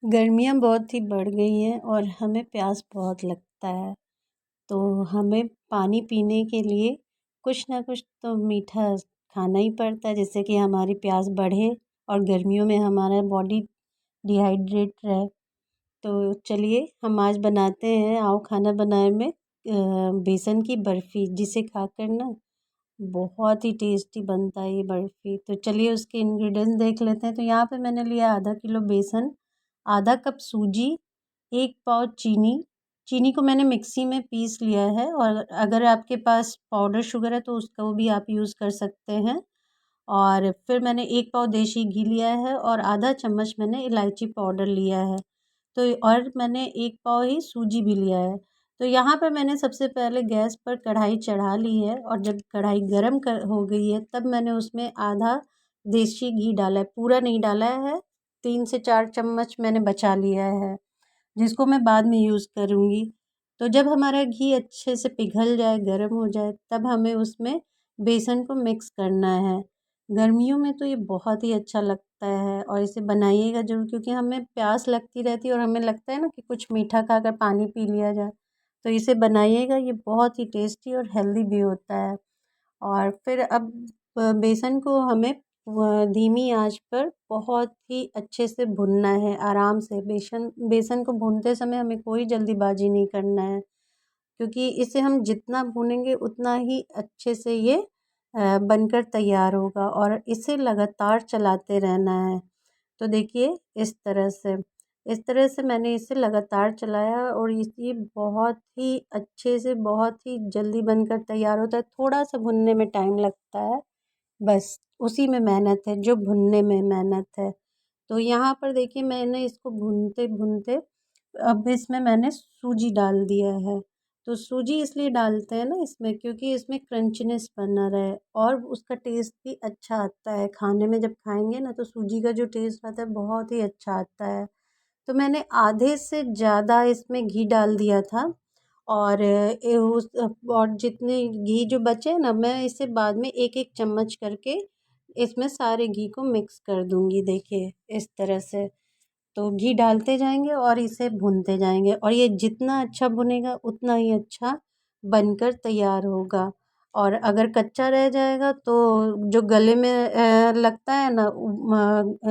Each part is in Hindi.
गर्मियाँ बहुत ही बढ़ गई हैं और हमें प्यास बहुत लगता है। तो हमें पानी पीने के लिए कुछ ना कुछ तो मीठा खाना ही पड़ता है, जिससे कि हमारी प्यास बढ़े और गर्मियों में हमारा बॉडी डिहाइड्रेट रहे। तो चलिए हम आज बनाते हैं, आओ खाना बनाए में बेसन की बर्फ़ी, जिसे खाकर ना बहुत ही टेस्टी बनता है ये बर्फ़ी। तो चलिए उसके इंग्रेडिएंट्स देख लेते हैं। तो यहाँ पे मैंने लिया आधा किलो बेसन, आधा कप सूजी, 1 पाव चीनी। चीनी को मैंने मिक्सी में पीस लिया है, और अगर आपके पास पाउडर शुगर है तो उसको भी आप यूज़ कर सकते हैं। और फिर मैंने 1 पाव देशी घी लिया है और आधा चम्मच मैंने इलायची पाउडर लिया है। तो और मैंने 1 पाव ही सूजी भी लिया है। तो यहाँ पर मैंने सबसे पहले गैस पर कढ़ाई चढ़ा ली है, और जब कढ़ाई गरम हो गई है तब मैंने उसमें आधा देसी घी डाला है, पूरा नहीं डाला है। 3 से 4 चम्मच मैंने बचा लिया है, जिसको मैं बाद में यूज़ करूँगी। तो जब हमारा घी अच्छे से पिघल जाए, गर्म हो जाए, तब हमें उसमें बेसन को मिक्स करना है। गर्मियों में तो ये बहुत ही अच्छा लगता है, और इसे बनाइएगा ज़रूर, क्योंकि हमें प्यास लगती रहती है और हमें लगता है ना कि कुछ मीठा खाकर पानी पी लिया जाए। तो इसे बनाइएगा, ये बहुत ही टेस्टी और हेल्दी भी होता है। और फिर अब बेसन को हमें धीमी आंच पर बहुत ही अच्छे से भुनना है, आराम से। बेसन को भूनते समय हमें कोई जल्दीबाजी नहीं करना है, क्योंकि इसे हम जितना भूनेंगे उतना ही अच्छे से ये बनकर तैयार होगा, और इसे लगातार चलाते रहना है। तो देखिए इस तरह से मैंने इसे लगातार चलाया, और ये बहुत ही अच्छे से, बहुत ही जल्दी बनकर तैयार होता है। थोड़ा सा भुनने में टाइम लगता है, बस उसी में मेहनत है, जो भुनने में मेहनत है। तो यहाँ पर देखिए मैंने इसको भूनते-भूनते अब इसमें मैंने सूजी डाल दिया है। तो सूजी इसलिए डालते हैं ना इसमें, क्योंकि इसमें क्रंचनेस बना रहे और उसका टेस्ट भी अच्छा आता है। खाने में जब खाएँगे ना तो सूजी का जो टेस्ट आता है बहुत ही अच्छा आता है। तो मैंने आधे से ज़्यादा इसमें घी डाल दिया था, और और जितने घी जो बचे ना, मैं इसे बाद में एक-एक चम्मच करके इसमें सारे घी को मिक्स कर दूँगी। देखिए इस तरह से। तो घी डालते जाएंगे और इसे भूनते जाएंगे, और ये जितना अच्छा भुनेगा उतना ही अच्छा बनकर तैयार होगा। और अगर कच्चा रह जाएगा तो जो गले में लगता है ना,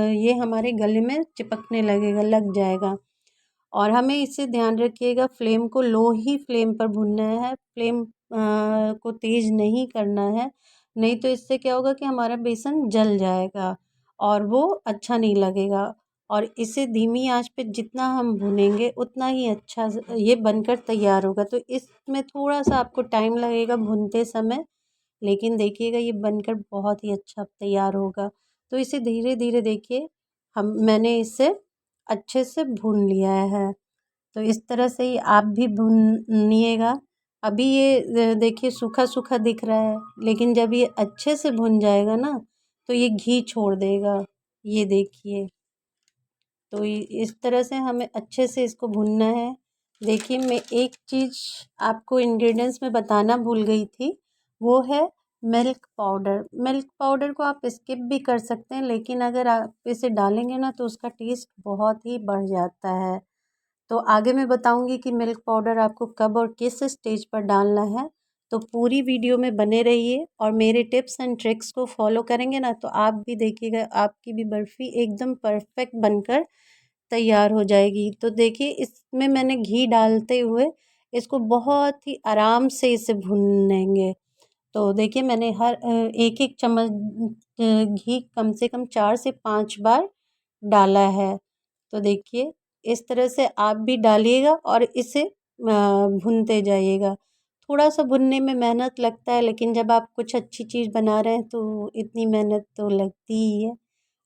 ये हमारे गले में चिपकने लगेगा, लग जाएगा। और हमें इससे ध्यान रखिएगा, फ्लेम को लो ही फ्लेम पर भूनना है, फ्लेम को तेज़ नहीं करना है। नहीं तो इससे क्या होगा कि हमारा बेसन जल जाएगा और वो अच्छा नहीं लगेगा। और इसे धीमी आंच पे जितना हम भूनेंगे उतना ही अच्छा ये बनकर तैयार होगा। तो इसमें थोड़ा सा आपको टाइम लगेगा भूनते समय, लेकिन देखिएगा ये बनकर बहुत ही अच्छा तैयार होगा। तो इसे धीरे धीरे देखिए, मैंने इसे अच्छे से भून लिया है। तो इस तरह से ही आप भी भूनिएगा। अभी ये देखिए सूखा सूखा दिख रहा है, लेकिन जब ये अच्छे से भुन जाएगा ना तो ये घी छोड़ देगा। ये देखिए, तो इस तरह से हमें अच्छे से इसको भूनना है। देखिए मैं एक चीज़ आपको इंग्रेडिएंट्स में बताना भूल गई थी, वो है मिल्क पाउडर। मिल्क पाउडर को आप स्किप भी कर सकते हैं, लेकिन अगर आप इसे डालेंगे ना तो उसका टेस्ट बहुत ही बढ़ जाता है। तो आगे मैं बताऊंगी कि मिल्क पाउडर आपको कब और किस स्टेज पर डालना है। तो पूरी वीडियो में बने रहिए, और मेरे टिप्स एंड ट्रिक्स को फॉलो करेंगे ना तो आप भी देखिएगा, आपकी भी बर्फ़ी एकदम परफेक्ट बनकर तैयार हो जाएगी। तो देखिए इसमें मैंने घी डालते हुए इसको बहुत ही आराम से इसे भूनेंगे। तो देखिए मैंने हर एक एक चम्मच घी कम से कम 4 से 5 बार डाला है। तो देखिए इस तरह से आप भी डालिएगा और इसे भूनते जाइएगा। थोड़ा सा भुनने में मेहनत लगता है, लेकिन जब आप कुछ अच्छी चीज़ बना रहे हैं तो इतनी मेहनत तो लगती ही है।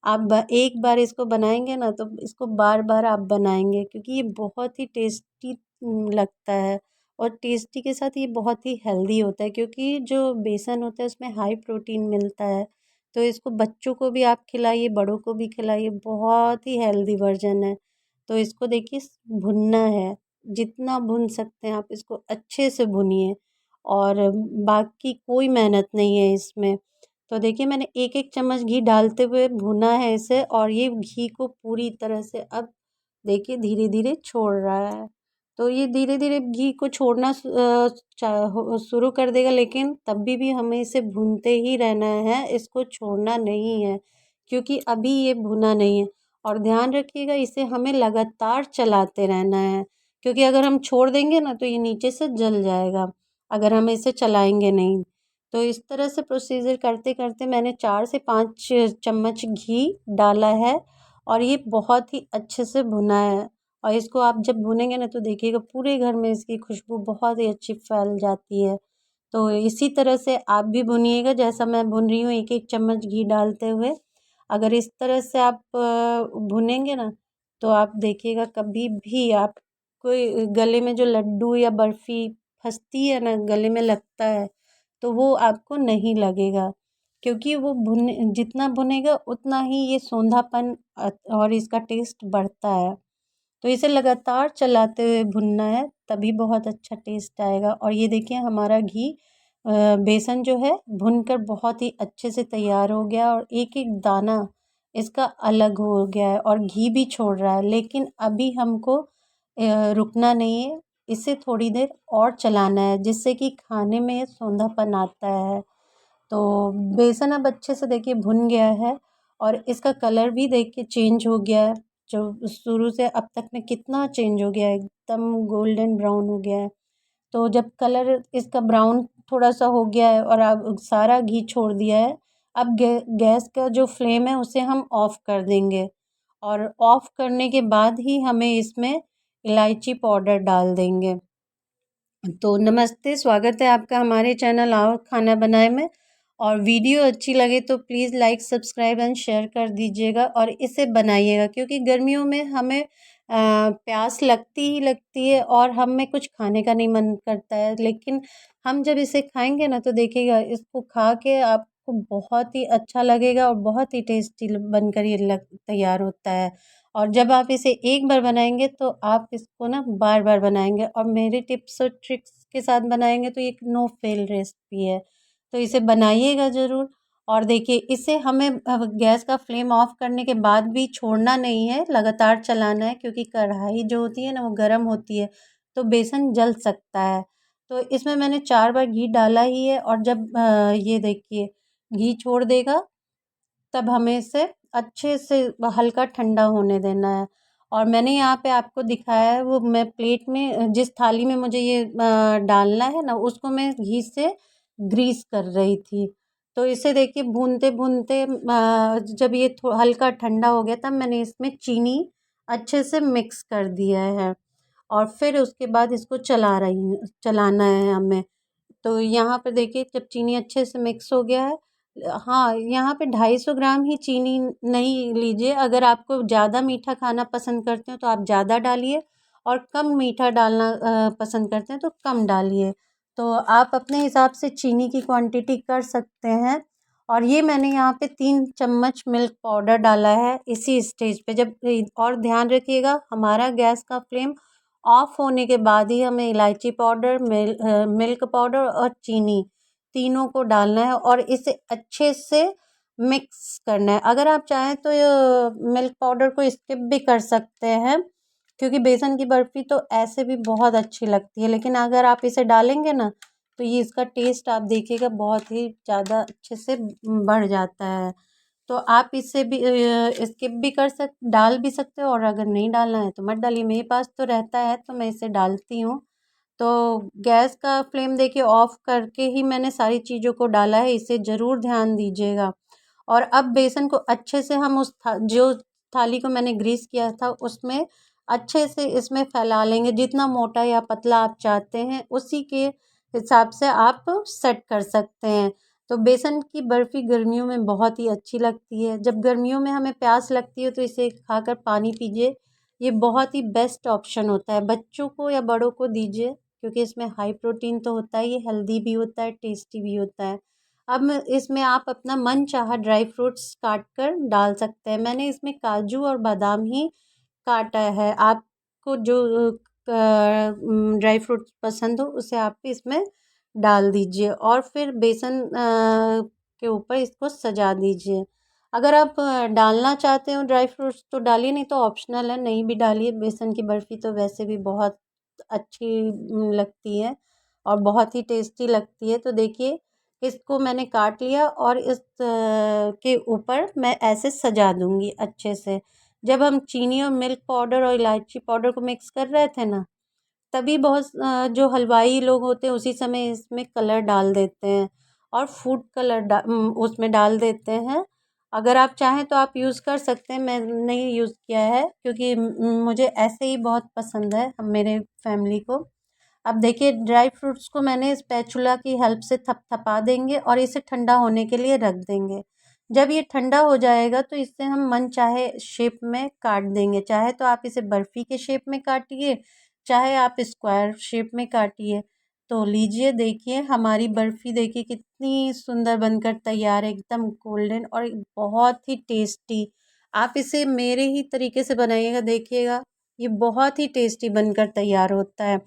आप एक बार इसको बनाएंगे ना तो इसको बार बार आप बनाएंगे, क्योंकि ये बहुत ही टेस्टी लगता है। और टेस्टी के साथ ये बहुत ही हेल्दी होता है, क्योंकि जो बेसन होता है उसमें हाई प्रोटीन मिलता है। तो इसको बच्चों को भी आप खिलाइए, बड़ों को भी खिलाइए, बहुत ही हेल्दी वर्जन है। तो इसको देखिए भुनना है, जितना भुन सकते हैं आप इसको अच्छे से भुनिए, और बाकी कोई मेहनत नहीं है इसमें। तो देखिए मैंने एक एक चम्मच घी डालते हुए भुना है इसे, और ये घी को पूरी तरह से अब देखिए धीरे धीरे छोड़ रहा है। तो ये धीरे धीरे घी को छोड़ना शुरू कर देगा, लेकिन तब भी हमें इसे भूनते ही रहना है, इसको छोड़ना नहीं है, क्योंकि अभी ये भुना नहीं है। और ध्यान रखिएगा, इसे हमें लगातार चलाते रहना है, क्योंकि अगर हम छोड़ देंगे ना तो ये नीचे से जल जाएगा, अगर हम इसे चलाएंगे नहीं। तो इस तरह से प्रोसीजर करते करते मैंने 4 से 5 चम्मच घी डाला है, और ये बहुत ही अच्छे से भुना है। और इसको आप जब भुनेंगे ना तो देखिएगा पूरे घर में इसकी खुशबू बहुत ही अच्छी फैल जाती है। तो इसी तरह से आप भी भुनिएगा, जैसा मैं भुन रही हूँ, एक एक चम्मच घी डालते हुए। अगर इस तरह से आप भुनेंगे ना तो आप देखिएगा कभी भी आप कोई गले में जो लड्डू या बर्फ़ी फंसती है ना, गले में लगता है, तो वो आपको नहीं लगेगा, क्योंकि वो भुन जितना भुनेगा उतना ही ये सोंधापन और इसका टेस्ट बढ़ता है। तो इसे लगातार चलाते हुए भुनना है, तभी बहुत अच्छा टेस्ट आएगा। और ये देखिए हमारा घी बेसन जो है भुनकर बहुत ही अच्छे से तैयार हो गया, और एक एक दाना इसका अलग हो गया है और घी भी छोड़ रहा है। लेकिन अभी हमको रुकना नहीं है, इसे थोड़ी देर और चलाना है, जिससे कि खाने में सौंधापन आता है। तो बेसन अब अच्छे से देखिए भुन गया है, और इसका कलर भी देखिए चेंज हो गया है। जो शुरू से अब तक में कितना चेंज हो गया है, एकदम गोल्डन ब्राउन हो गया है। तो जब कलर इसका ब्राउन थोड़ा सा हो गया है और अब सारा घी छोड़ दिया है, अब गैस का जो फ्लेम है उसे हम ऑफ़ कर देंगे, और ऑफ़ करने के बाद ही हमें इसमें इलायची पाउडर डाल देंगे। तो नमस्ते, स्वागत है आपका हमारे चैनल आओ खाना बनाए में। और वीडियो अच्छी लगे तो please like subscribe and share कर दीजिएगा, और इसे बनाइएगा, क्योंकि गर्मियों में हमें प्यास लगती ही लगती है और हमें कुछ खाने का नहीं मन करता है। लेकिन हम जब इसे खाएंगे ना तो देखिएगा, इसको खा के आपको बहुत ही अच्छा लगेगा और बहुत ही टेस्टी बनकर ये लग तैयार होता है। और जब आप इसे एक बार बनाएंगे तो आप इसको ना बार बार बनाएंगे, और मेरे टिप्स और ट्रिक्स के साथ बनाएंगे तो एक नो फेल रेसिपी है। तो इसे बनाइएगा ज़रूर। और देखिए इसे हमें गैस का फ्लेम ऑफ करने के बाद भी छोड़ना नहीं है, लगातार चलाना है, क्योंकि कढ़ाई जो होती है ना वो गर्म होती है, तो बेसन जल सकता है। तो इसमें मैंने 4 बार घी डाला ही है, और जब ये देखिए घी छोड़ देगा तब हमें इसे अच्छे से हल्का ठंडा होने देना है। और मैंने यहाँ पे आपको दिखाया है, वो मैं प्लेट में जिस थाली में मुझे ये डालना है ना उसको मैं घी से ग्रीस कर रही थी। तो इसे देखिए भूनते भूनते जब ये हल्का ठंडा हो गया तब मैंने इसमें चीनी अच्छे से मिक्स कर दिया है, और फिर उसके बाद इसको चलाना है हमें। तो यहाँ पे देखिए जब चीनी अच्छे से मिक्स हो गया है, हाँ, यहाँ पे 250 ग्राम ही चीनी नहीं लीजिए, अगर आपको ज़्यादा मीठा खाना पसंद करते हो तो आप ज़्यादा डालिए, और कम मीठा डालना पसंद करते हैं तो कम डालिए। तो आप अपने हिसाब से चीनी की क्वांटिटी कर सकते हैं। और ये मैंने यहाँ पे 3 चम्मच मिल्क पाउडर डाला है इसी स्टेज पे। जब और ध्यान रखिएगा हमारा गैस का फ्लेम ऑफ होने के बाद ही हमें इलायची पाउडर, मिल्क पाउडर और चीनी तीनों को डालना है, और इसे अच्छे से मिक्स करना है। अगर आप चाहें तो मिल्क पाउडर को स्किप भी कर सकते हैं, क्योंकि बेसन की बर्फ़ी तो ऐसे भी बहुत अच्छी लगती है, लेकिन अगर आप इसे डालेंगे ना तो ये इसका टेस्ट आप देखिएगा बहुत ही ज़्यादा अच्छे से बढ़ जाता है। तो आप इसे भी स्किप भी डाल भी सकते हो, और अगर नहीं डालना है तो मत डालिए। मेरे पास तो रहता है तो मैं इसे डालती हूँ। तो गैस का फ्लेम देखिए ऑफ करके ही मैंने सारी चीज़ों को डाला है, इसे ज़रूर ध्यान दीजिएगा। और अब बेसन को अच्छे से हम जो थाली को मैंने ग्रीस किया था उसमें अच्छे से इसमें फैला लेंगे, जितना मोटा या पतला आप चाहते हैं उसी के हिसाब से आप सेट कर सकते हैं। तो बेसन की बर्फ़ी गर्मियों में बहुत ही अच्छी लगती है। जब गर्मियों में हमें प्यास लगती है तो इसे खाकर पानी पीजिए, ये बहुत ही बेस्ट ऑप्शन होता है। बच्चों को या बड़ों को दीजिए, क्योंकि इसमें हाई प्रोटीन तो होता ही है, हेल्दी भी होता है, टेस्टी भी होता है। अब इसमें आप अपना मनचाहा ड्राई फ्रूट्स काट कर डाल सकते हैं। मैंने इसमें काजू और बादाम ही काटा है। आपको जो ड्राई फ्रूट्स पसंद हो उसे आप इसमें डाल दीजिए, और फिर बेसन के ऊपर इसको सजा दीजिए। अगर आप डालना चाहते हो ड्राई फ्रूट्स तो डालिए, नहीं तो ऑप्शनल है, नहीं भी डालिए। बेसन की बर्फ़ी तो वैसे भी बहुत अच्छी लगती है और बहुत ही टेस्टी लगती है। तो देखिए, इसको मैंने काट लिया और इस के ऊपर मैं ऐसे सजा दूँगी अच्छे से। जब हम चीनी और मिल्क पाउडर और इलायची पाउडर को मिक्स कर रहे थे ना, तभी बहुत जो हलवाई लोग होते हैं उसी समय इसमें कलर डाल देते हैं और फूड कलर उसमें डाल देते हैं। अगर आप चाहें तो आप यूज़ कर सकते हैं, मैं नहीं यूज़ किया है क्योंकि मुझे ऐसे ही बहुत पसंद है मेरे फैमिली को। अब देखिए, ड्राई फ्रूट्स को मैंने स्पैचुला की हेल्प से थपथपा देंगे और इसे ठंडा होने के लिए रख देंगे। जब ये ठंडा हो जाएगा तो इससे हम मन चाहे शेप में काट देंगे। चाहे तो आप इसे बर्फ़ी के शेप में काटिए, चाहे आप स्क्वायर शेप में काटिए। तो लीजिए, देखिए हमारी बर्फ़ी देखिए कितनी सुंदर बनकर तैयार है, एकदम गोल्डन और बहुत ही टेस्टी। आप इसे मेरे ही तरीके से बनाइएगा, देखिएगा ये बहुत ही टेस्टी बनकर तैयार होता है।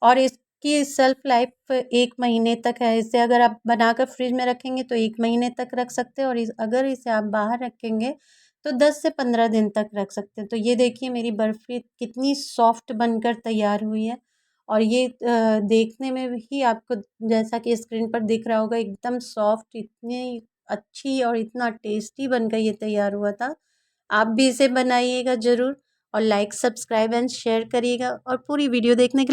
और इसकी सेल्फ लाइफ 1 महीने तक है। इसे अगर आप बनाकर फ्रिज में रखेंगे तो 1 महीने तक रख सकते हैं और अगर इसे आप बाहर रखेंगे तो 10 से 15 दिन तक रख सकते हैं। तो ये देखिए मेरी बर्फ़ी कितनी सॉफ्ट बनकर तैयार हुई है और ये देखने में भी आपको जैसा कि स्क्रीन पर दिख रहा होगा एकदम सॉफ्ट, इतनी अच्छी और इतना टेस्टी बनकर ये तैयार हुआ था। आप भी इसे बनाइएगा ज़रूर और लाइक, सब्सक्राइब एंड शेयर करिएगा और पूरी वीडियो देखने के लिए